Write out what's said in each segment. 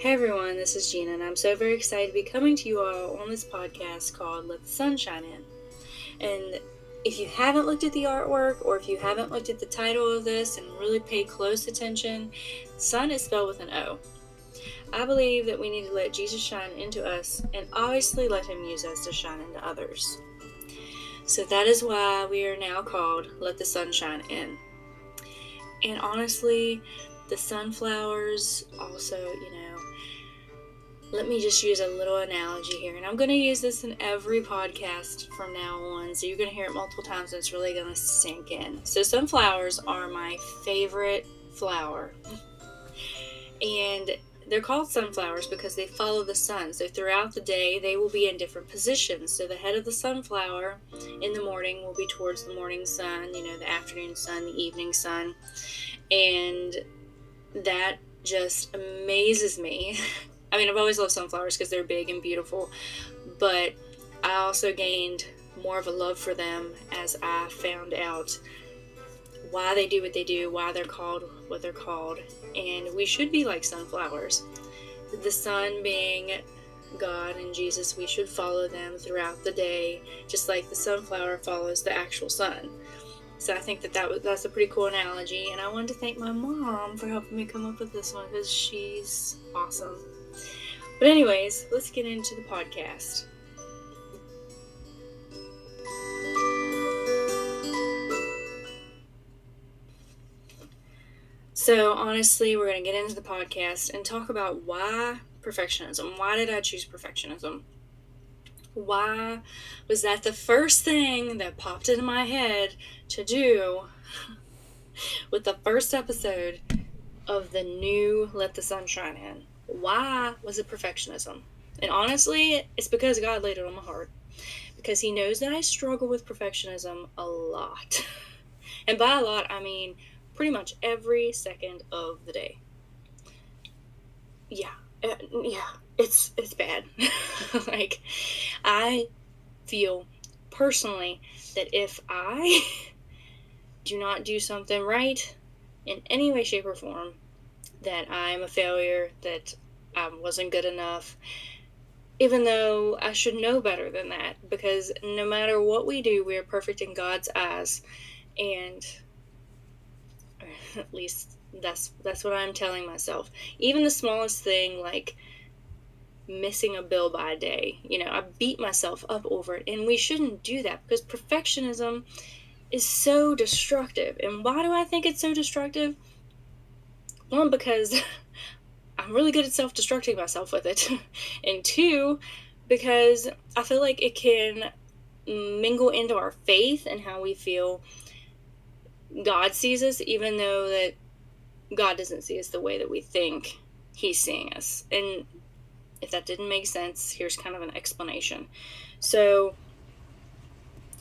Hey everyone, this is Gina, and I'm so very excited to be coming to you all on this podcast called Let the Sun Shine In. And if you haven't looked at the artwork, or if you haven't looked at the title of this and really paid close attention, sun is spelled with an O. I believe that we need to let Jesus shine into us, and obviously let him use us to shine into others. So that is why we are now called Let the Sun Shine In. And honestly, the sunflowers also, let me just use a little analogy here, and I'm going to use this in every podcast from now on, so you're going to hear it multiple times and it's really going to sink in. So sunflowers are my favorite flower, and they're called sunflowers because they follow the sun. So throughout the day they will be in different positions. So the head of the sunflower in the morning will be towards the morning sun, the afternoon sun, the evening sun, and that just amazes me. I mean, I've always loved sunflowers because they're big and beautiful, but I also gained more of a love for them as I found out why they do what they do, why they're called what they're called, and we should be like sunflowers. The sun being God and Jesus, we should follow them throughout the day, just like the sunflower follows the actual sun. So I think that's a pretty cool analogy, and I wanted to thank my mom for helping me come up with this one because she's awesome. But anyways, let's get into the podcast. So honestly, we're going to get into the podcast and talk about why perfectionism. Why did I choose perfectionism? Why was that the first thing that popped into my head to do with the first episode of the new Let the Sun Shine In? Why was it perfectionism? And honestly, it's because God laid it on my heart. Because he knows that I struggle with perfectionism a lot. And by a lot, I mean pretty much every second of the day. Yeah, it's bad. Like, I feel personally that if I do not do something right in any way, shape, or form, that I'm a failure, that I wasn't good enough, even though I should know better than that, because no matter what we do, we are perfect in God's eyes, and at least that's what I'm telling myself. Even the smallest thing, like missing a bill by a day, I beat myself up over it, and we shouldn't do that because perfectionism is so destructive. And why do I think it's so destructive? One, because I'm really good at self-destructing myself with it. And two, because I feel like it can mingle into our faith and how we feel God sees us, even though that God doesn't see us the way that we think he's seeing us. And if that didn't make sense, here's kind of an explanation. So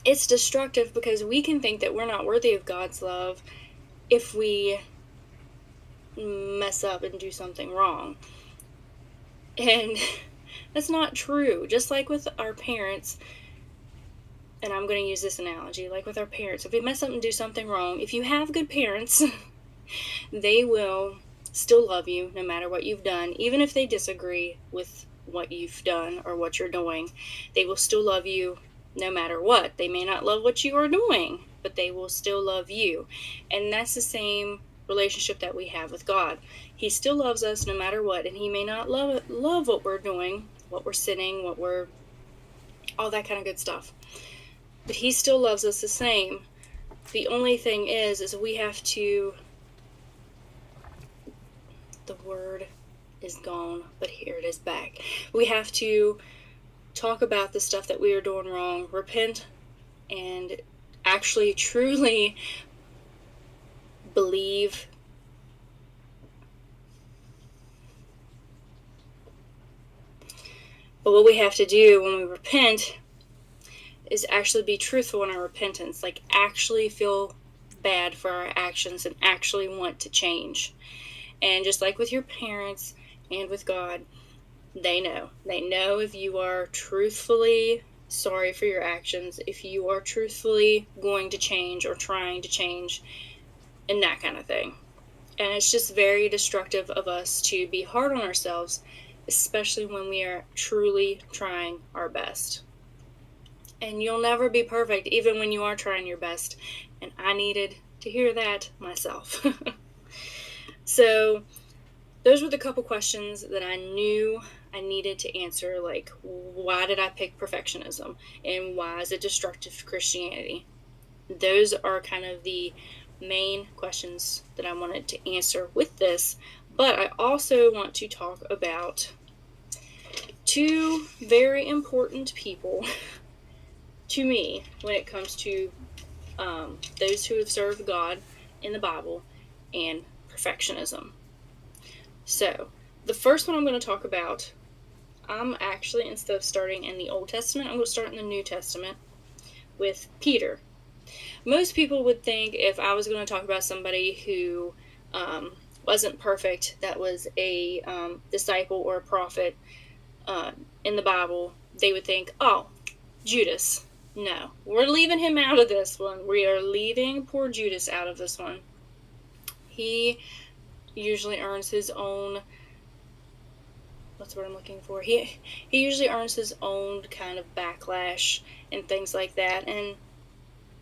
it's destructive because we can think that we're not worthy of God's love if we mess up and do something wrong. And that's not true. Just like with our parents, and I'm going to use this analogy, like with our parents, if we mess up and do something wrong, if you have good parents, they will still love you no matter what you've done. Even if they disagree with what you've done or what you're doing, they will still love you no matter what. They may not love what you are doing, but they will still love you. And that's the same relationship that we have with God. He still loves us no matter what, and he may not love what we're doing, what we're sinning, what we're all that kind of good stuff, but he still loves us the same. The only thing is we have to, the word is gone, but here it is back. We have to talk about the stuff that we are doing wrong, repent, and actually truly believe but what we have to do when we repent is actually be truthful in our repentance, like actually feel bad for our actions and actually want to change. And just like with your parents and with God, they know if you are truthfully sorry for your actions, if you are truthfully going to change or trying to change, and that kind of thing. And it's just very destructive of us to be hard on ourselves, especially when we are truly trying our best. And you'll never be perfect, even when you are trying your best. And I needed to hear that myself. So those were the couple questions that I knew I needed to answer, like, why did I pick perfectionism? And why is it destructive to Christianity? Those are kind of the main questions that I wanted to answer with this. But I also want to talk about two very important people to me when it comes to those who have served God in the Bible and perfectionism. So, the first one I'm going to talk about, I'm actually, instead of starting in the Old Testament, I'm going to start in the New Testament with Peter. Most people would think if I was going to talk about somebody who wasn't perfect, that was a disciple or a prophet in the Bible, they would think, oh, Judas. No, we're leaving him out of this one. We are leaving poor Judas out of this one. He usually earns his own, what's the word I'm looking for? He usually earns his own kind of backlash and things like that. And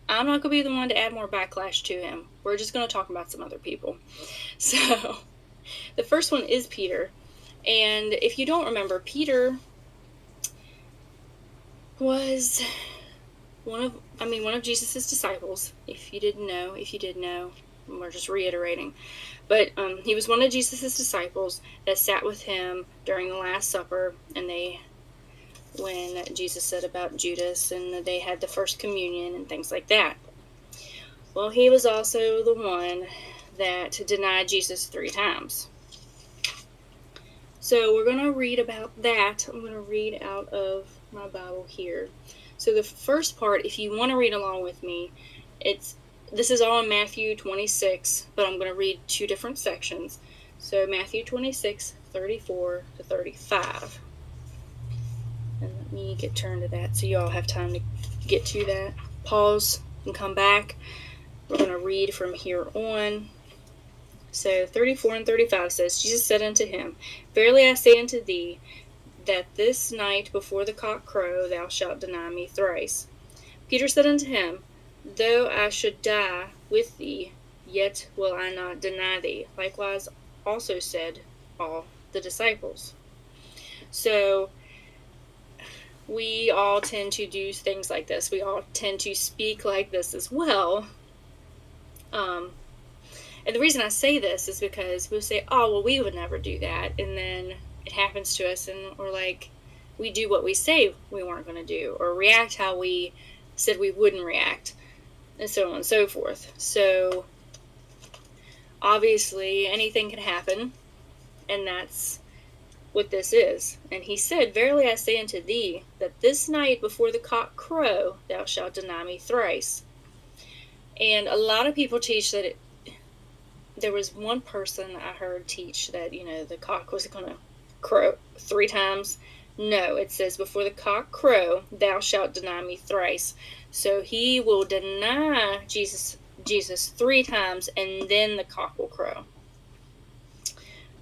I'm not going to be the one to add more backlash to him. We're just going to talk about some other people. So the first one is Peter. And if you don't remember, Peter was one of Jesus' disciples. If you didn't know, if you did know, we're just reiterating. But he was one of Jesus' disciples that sat with him during the Last Supper, and when Jesus said about Judas, and they had the first communion and things like that. Well, he was also the one that denied Jesus 3 times. So we're going to read about that. I'm going to read out of my Bible here. So the first part, if you want to read along with me, this is all in Matthew 26, but I'm going to read 2 different sections. So Matthew 26, 34 to 35. And let me get turned to that so you all have time to get to that. Pause and come back. We're going to read from here on. So 34 and 35 says, Jesus said unto him, Verily I say unto thee, that this night before the cock crow thou shalt deny me thrice. Peter said unto him, Though I should die with thee, yet will I not deny thee. Likewise also said all the disciples. So we all tend to do things like this. We all tend to speak like this as well. And the reason I say this is because we'll say, oh, well, we would never do that. And then it happens to us, and we're like, we do what we say we weren't going to do, or react how we said we wouldn't react, and so on and so forth. So obviously anything can happen, and that's what this is. And he said, Verily I say unto thee, that this night before the cock crow thou shalt deny me thrice. And a lot of people teach that there was one person I heard teach that, the cock was going to crow 3 times. No, it says, before the cock crow, thou shalt deny me thrice. So he will deny Jesus 3 times, and then the cock will crow.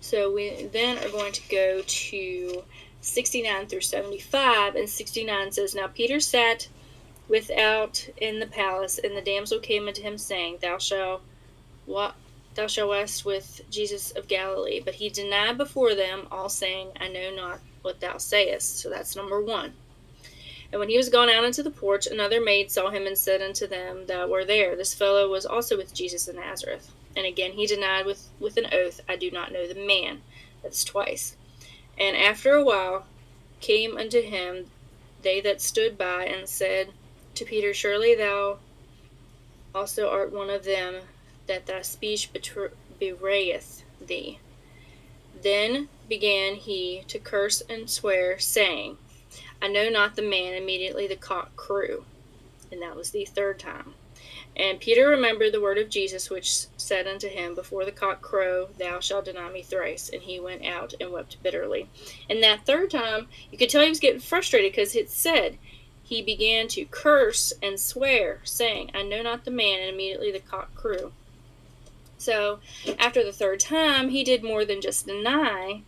So we then are going to go to 69 through 75, and 69 says, Now Peter sat without in the palace, and the damsel came unto him, saying, Thou shalt rest with Jesus of Galilee. But he denied before them all, saying, I know not what thou sayest. So that's number 1. And when he was gone out into the porch, another maid saw him and said unto them that were there, This fellow was also with Jesus of Nazareth. And again he denied with an oath, I do not know the man. That's twice. And after a while came unto him they that stood by, and said to Peter, Surely thou also art one of them, that thy speech bewrayeth thee. Then began he to curse and swear, saying, I know not the man. Immediately the cock crew. And that was the 3rd time. And Peter remembered the word of Jesus, which said unto him, Before the cock crow, thou shalt deny me thrice. And he went out and wept bitterly. And that 3rd time, you could tell he was getting frustrated, because it said, he began to curse and swear, saying, I know not the man. And immediately the cock crew. So after the third time, he did more than just deny.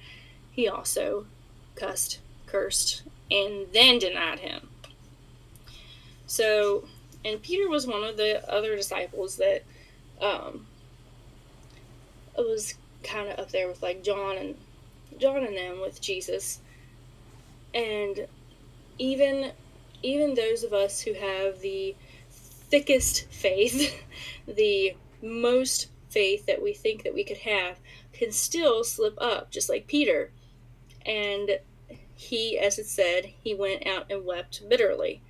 He also cursed, and then denied him. So, and Peter was one of the other disciples that was kind of up there with like John and them with Jesus. And even those of us who have the thickest faith, the most faith that we think that we could have, can still slip up, just like Peter. And he, as it said, he went out and wept bitterly.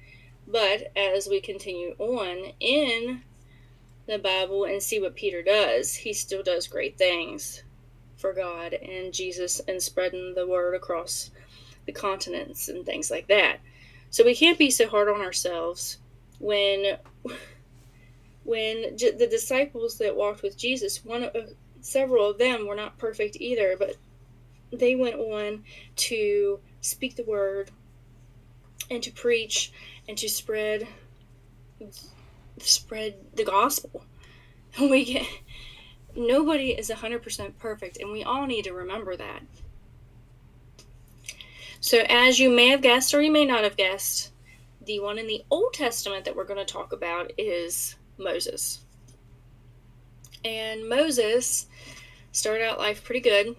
But as we continue on in the Bible and see what Peter does, he still does great things for God and Jesus and spreading the word across the continents and things like that. So we can't be so hard on ourselves when the disciples that walked with Jesus, several of them were not perfect either, but they went on to speak the word and to preach and to spread the gospel. Nobody is 100% perfect, and we all need to remember that. So as you may have guessed or you may not have guessed, the one in the Old Testament that we're going to talk about is Moses. And Moses started out life pretty good.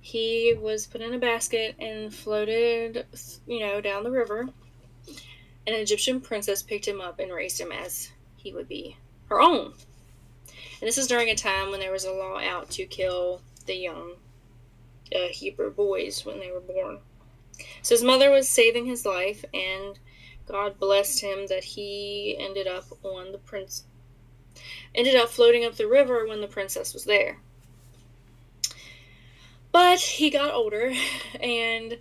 He was put in a basket and floated, down the river. An Egyptian princess picked him up and raised him as he would be her own. And this is during a time when there was a law out to kill the young Hebrew boys when they were born. So his mother was saving his life, and God blessed him that he ended up floating up the river when the princess was there. But he got older, and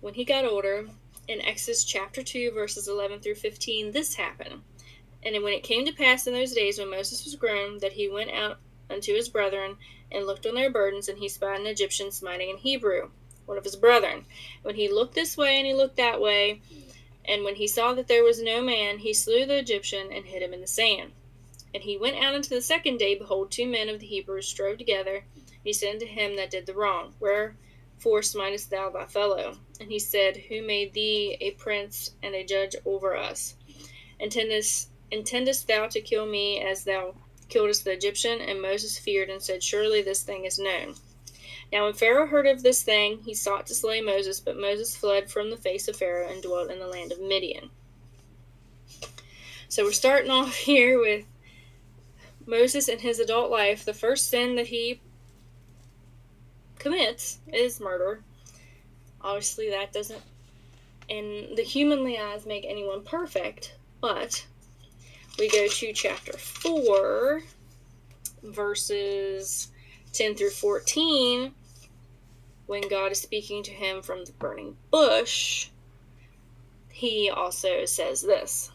when he got older, in Exodus chapter 2, verses 11 through 15, this happened. And when it came to pass in those days when Moses was grown, that he went out unto his brethren, and looked on their burdens, and he spied an Egyptian smiting an Hebrew, one of his brethren. When he looked this way and he looked that way, and when he saw that there was no man, he slew the Egyptian and hid him in the sand. And he went out into the second day, behold, 2 men of the Hebrews strove together. He said unto him that did the wrong, Wherefore smitest thou thy fellow? And he said, Who made thee a prince and a judge over us? Intendest thou to kill me as thou killedest the Egyptian? And Moses feared and said, Surely this thing is known. Now when Pharaoh heard of this thing, he sought to slay Moses, but Moses fled from the face of Pharaoh and dwelt in the land of Midian. So we're starting off here with Moses in his adult life. The first sin that he commits is murder. Obviously that doesn't, in the humanly eyes, make anyone perfect, but we go to chapter 4, verses 10 through 14, when God is speaking to him from the burning bush. He also says this.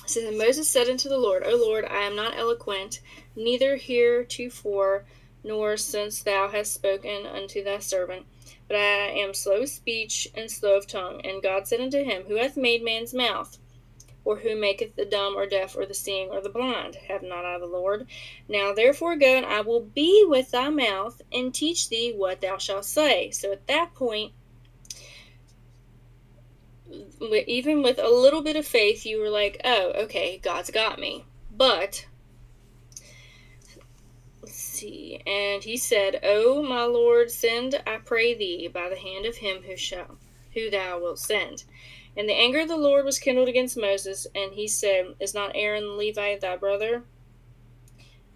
It says, And Moses said unto the Lord, O Lord, I am not eloquent, neither heretofore, nor since thou hast spoken unto thy servant, but I am slow of speech and slow of tongue. And God said unto him, Who hath made man's mouth? Or who maketh the dumb or deaf or the seeing or the blind? Have not I the Lord? Now therefore go, and I will be with thy mouth, and teach thee what thou shalt say. So at that point, even with a little bit of faith, you were like, oh, okay, God's got me. But, let's see, and he said, O my Lord, send, I pray thee, by the hand of him who thou wilt send. And the anger of the Lord was kindled against Moses, and he said, Is not Aaron the Levite thy brother?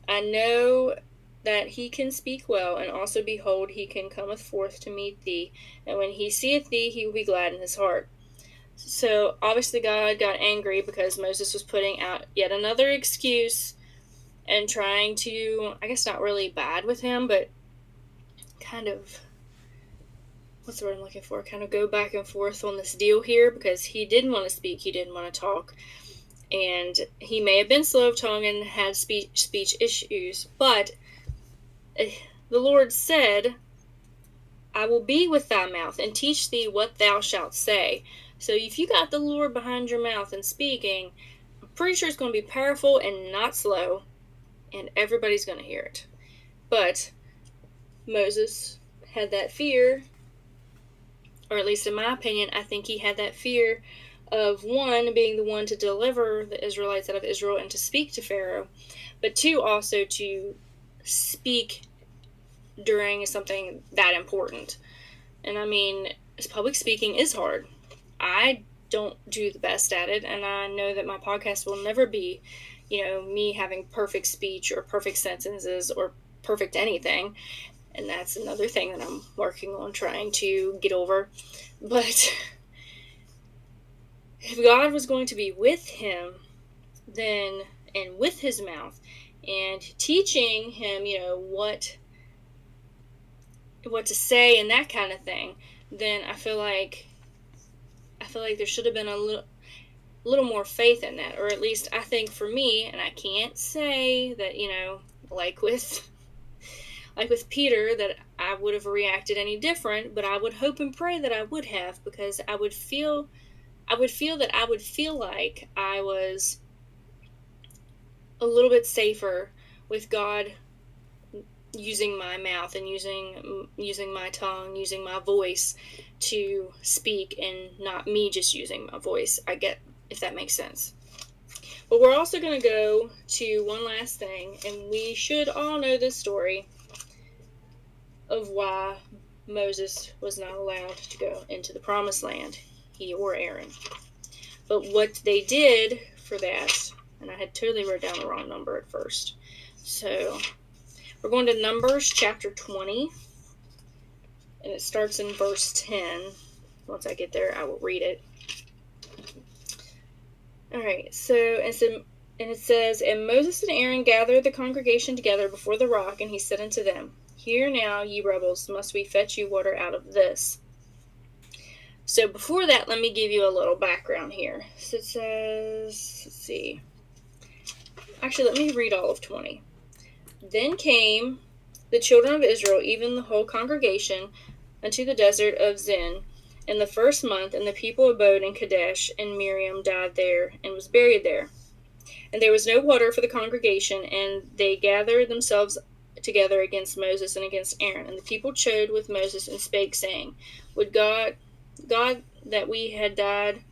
I know that he can speak well, and also behold, he can cometh forth to meet thee, and when he seeth thee, he will be glad in his heart. So obviously God got angry because Moses was putting out yet another excuse and trying to, I guess not really bad with him, but kind of, what's the word I'm looking for? Kind of go back and forth on this deal here, because he didn't want to speak, he didn't want to talk, and he may have been slow of tongue and had speech issues, but the Lord said, I will be with thy mouth and teach thee what thou shalt say. So if you got the Lord behind your mouth and speaking, I'm pretty sure it's going to be powerful and not slow. and everybody's going to hear it. But Moses had that fear, or at least in my opinion, I think he had that fear of, one, being the one to deliver the Israelites out of Israel and to speak to Pharaoh, but two, also to speak during something that important. And I mean, public speaking is hard. I don't do the best at it, and I know that my podcast will never be, me having perfect speech or perfect sentences or perfect anything. And that's another thing that I'm working on trying to get over. But if God was going to be with him, then, and with his mouth, and teaching him, what to say and that kind of thing, then I feel like there should have been a little more faith in that. Or at least I think for me, and I can't say that, like with Peter, that I would have reacted any different, but I would hope and pray that I would have, because I would feel like I was a little bit safer with God using my mouth and using my tongue, using my voice to speak, and not me just using my voice. I get, if that makes sense. But we're also going to go to one last thing, and we should all know this story of why Moses was not allowed to go into the promised land, he or Aaron. But what they did for that, and I had totally wrote down the wrong number at first. So we're going to Numbers chapter 20, and it starts in verse 10. Once I get there, I will read it. Alright, so it says, And Moses and Aaron gathered the congregation together before the rock, and he said unto them, Hear now, ye rebels, must we fetch you water out of this? So before that, let me give you a little background here. So it says, let's see. Actually, let me read all of 20. Then came the children of Israel, even the whole congregation, unto the desert of Zin in the first month, and the people abode in Kadesh, and Miriam died there, and was buried there. And there was no water for the congregation, and they gathered themselves together against Moses and against Aaron. And the people chode with Moses, and spake, saying, Would God that we had died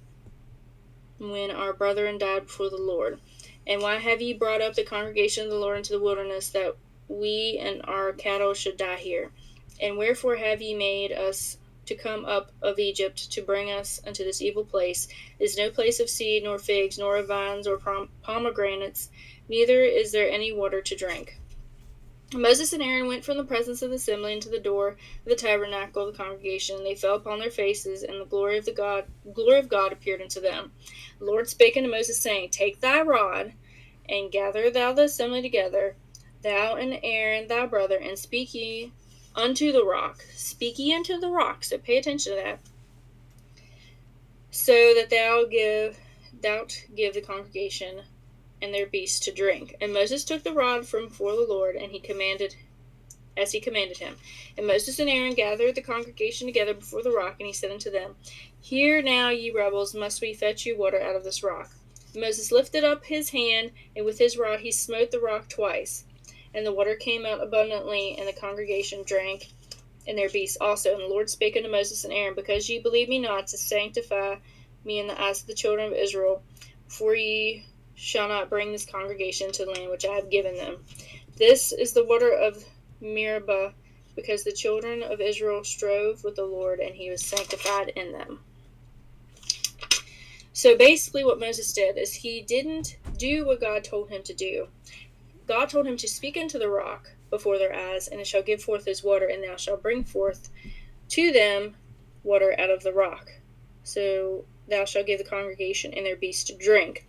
when our brethren died before the Lord. And why have ye brought up the congregation of the Lord into the wilderness, that we and our cattle should die here? And wherefore have ye made us to come up of Egypt, to bring us unto this evil place? It is no place of seed, nor figs, nor of vines, or pomegranates, neither is there any water to drink. Moses and Aaron went from the presence of the assembly into the door of the tabernacle of the congregation, and they fell upon their faces, and the glory of God appeared unto them. The Lord spake unto Moses, saying, Take thy rod, and gather thou the assembly together, thou and Aaron thy brother, and speak ye unto the rock. Speak ye unto the rock, so pay attention to that. So that thou give the congregation and their beasts to drink. And Moses took the rod from before the Lord, and he commanded him. And Moses and Aaron gathered the congregation together before the rock, and he said unto them, Hear now, ye rebels, must we fetch you water out of this rock? And Moses lifted up his hand, and with his rod he smote the rock twice. And the water came out abundantly, and the congregation drank, and their beasts also. And the Lord spake unto Moses and Aaron, Because ye believe me not, to sanctify me in the eyes of the children of Israel, before ye shall not bring this congregation to the land which I have given them. This is the water of Meribah, because the children of Israel strove with the Lord, and he was sanctified in them. So basically what Moses did is he didn't do what God told him to do. God told him to speak unto the rock before their eyes, and it shall give forth his water, and thou shalt bring forth to them water out of the rock. So thou shalt give the congregation and their beasts to drink.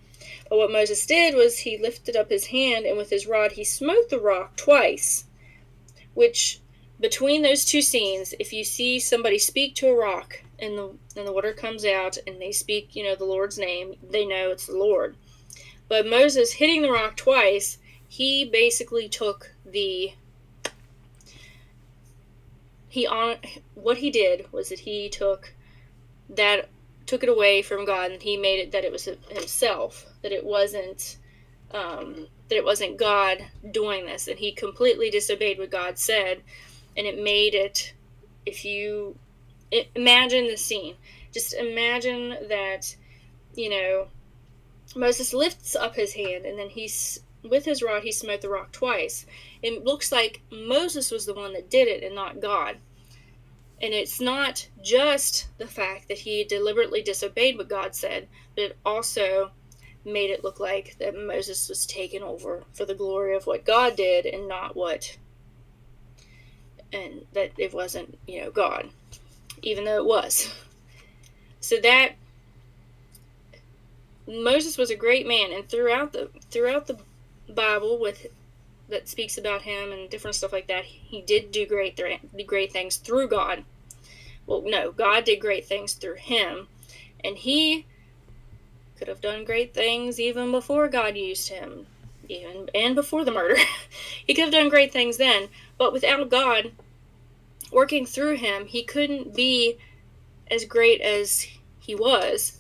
But what Moses did was he lifted up his hand, and with his rod he smote the rock twice, which, between those two scenes, if you see somebody speak to a rock and the water comes out and they speak, the Lord's name, they know it's the Lord. But Moses hitting the rock twice, he basically took what he did was that he took it away from God, and he made it that it was himself, that it wasn't that it wasn't God doing this, and he completely disobeyed what God said, and it made it, if you imagine the scene, just imagine that, Moses lifts up his hand, and then with his rod he smote the rock twice. It looks like Moses was the one that did it and not God. And it's not just the fact that he deliberately disobeyed what God said, but it also made it look like that Moses was taken over for the glory of what God did and and that it wasn't, God, even though it was. So that Moses was a great man, and throughout the Bible that speaks about him and different stuff like that, he did do great things through God. Well, no, God did great things through him, and he could have done great things even before God used him, and before the murder. He could have done great things then, but without God working through him, he couldn't be as great as he was.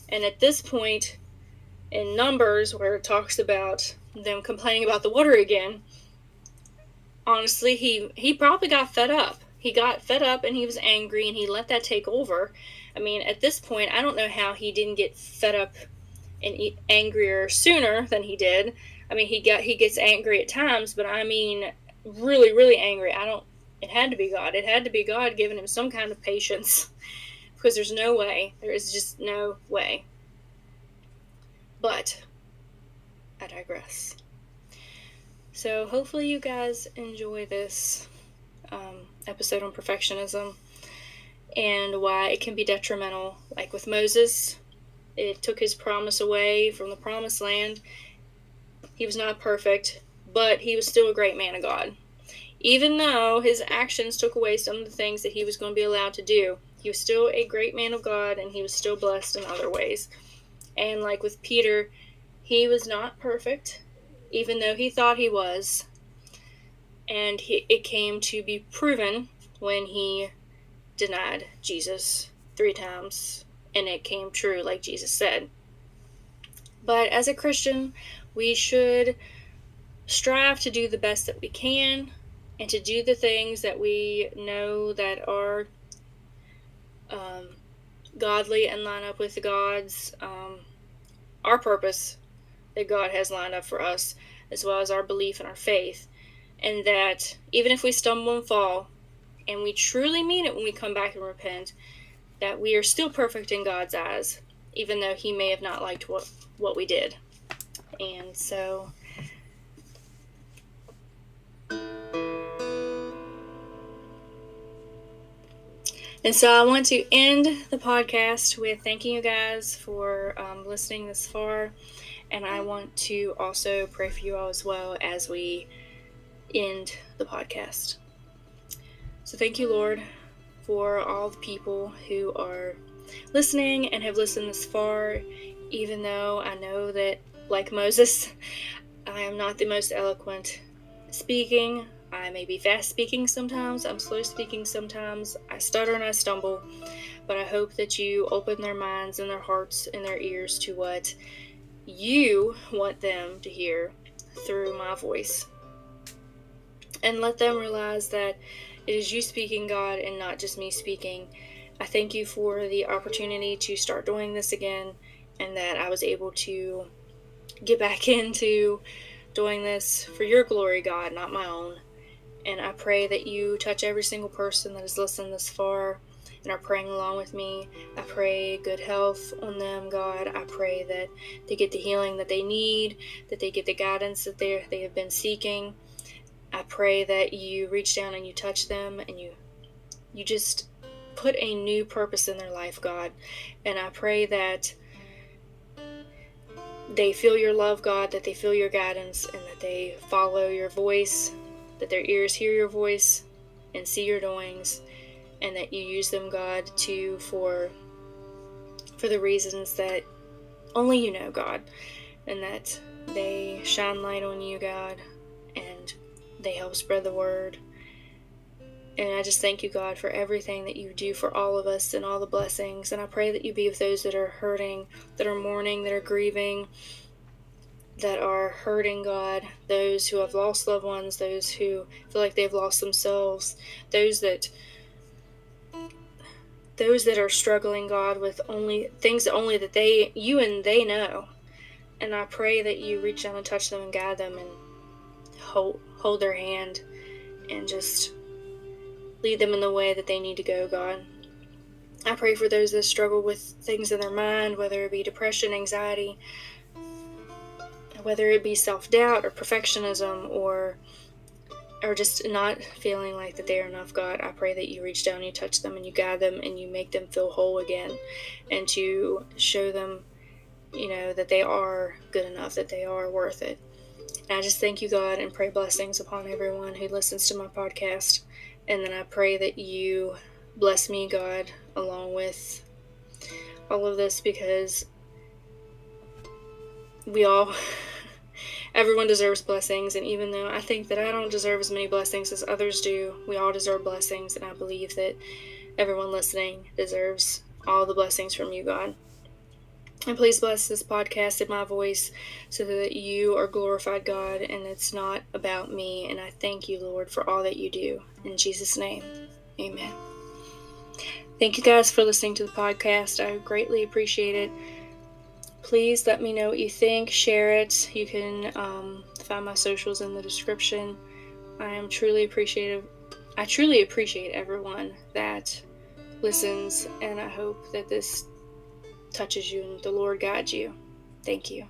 And at this point in Numbers, where it talks about them complaining about the water again, honestly, he probably got fed up. He got fed up and he was angry, and he let that take over. I mean, at this point, I don't know how he didn't get fed up and angrier sooner than he did. I mean, he gets angry at times, but I mean, really, really angry. It had to be God. It had to be God giving him some kind of patience, because there's no way. There is just no way. But I digress. So hopefully you guys enjoy this episode on perfectionism and why it can be detrimental. Like with Moses, it took his promise away from the promised land. He was not perfect, but he was still a great man of God. Even though his actions took away some of the things that he was going to be allowed to do, he was still a great man of God, and he was still blessed in other ways. And like with Peter, he was not perfect, even though he thought he was. And it came to be proven when he denied Jesus 3 times, and it came true like Jesus said. But as a Christian, we should strive to do the best that we can, and to do the things that we know that are godly and line up with God's our purpose that God has lined up for us, as well as our belief and our faith. And that even if we stumble and fall, and we truly mean it when we come back and repent, that we are still perfect in God's eyes, even though he may have not liked what we did. And so I want to end the podcast with thanking you guys for listening this far. And I want to also pray for you all as well as we end the podcast. So thank you, Lord, for all the people who are listening and have listened this far, even though I know that, like Moses, I am not the most eloquent speaking. I may be fast speaking sometimes, I'm slow speaking sometimes, I stutter and I stumble, but I hope that you open their minds and their hearts and their ears to what you want them to hear through my voice. And let them realize that it is you speaking, God, and not just me speaking. I thank you for the opportunity to start doing this again, and that I was able to get back into doing this for your glory, God, not my own. And I pray that you touch every single person that has listened this far and are praying along with me. I pray good health on them, God. I pray that they get the healing that they need, that they get the guidance that they have been seeking. I pray that you reach down and you touch them, and you just put a new purpose in their life, God. And I pray that they feel your love, God, that they feel your guidance, and that they follow your voice, that their ears hear your voice and see your doings, and that you use them, God, for the reasons that only you know, God, and that they shine light on you, God, and they help spread the word. And I just thank you, God, for everything that you do for all of us and all the blessings. And I pray that you be with those that are hurting, that are mourning, that are grieving, that are hurting, God, those who have lost loved ones, those who feel like they've lost themselves, those that are struggling, God, with only things that only that you and they know. And I pray that you reach down and touch them and guide them and hold their hand and just lead them in the way that they need to go, God. I pray for those that struggle with things in their mind, whether it be depression, anxiety, whether it be self-doubt or perfectionism or just not feeling like that they are enough, God. I pray that you reach down, you touch them, and you guide them, and you make them feel whole again, and to show them, that they are good enough, that they are worth it. And I just thank you, God, and pray blessings upon everyone who listens to my podcast. And then I pray that you bless me, God, along with all of this, because everyone deserves blessings. And even though I think that I don't deserve as many blessings as others do, we all deserve blessings. And I believe that everyone listening deserves all the blessings from you, God. And please bless this podcast in my voice so that you are glorified, God, and it's not about me. And I thank you, Lord, for all that you do. In Jesus' name, amen. Thank you guys for listening to the podcast. I greatly appreciate it. Please let me know what you think. Share it. You can find my socials in the description. I truly appreciate everyone that listens, and I hope that this touches you and the Lord guides you. Thank you.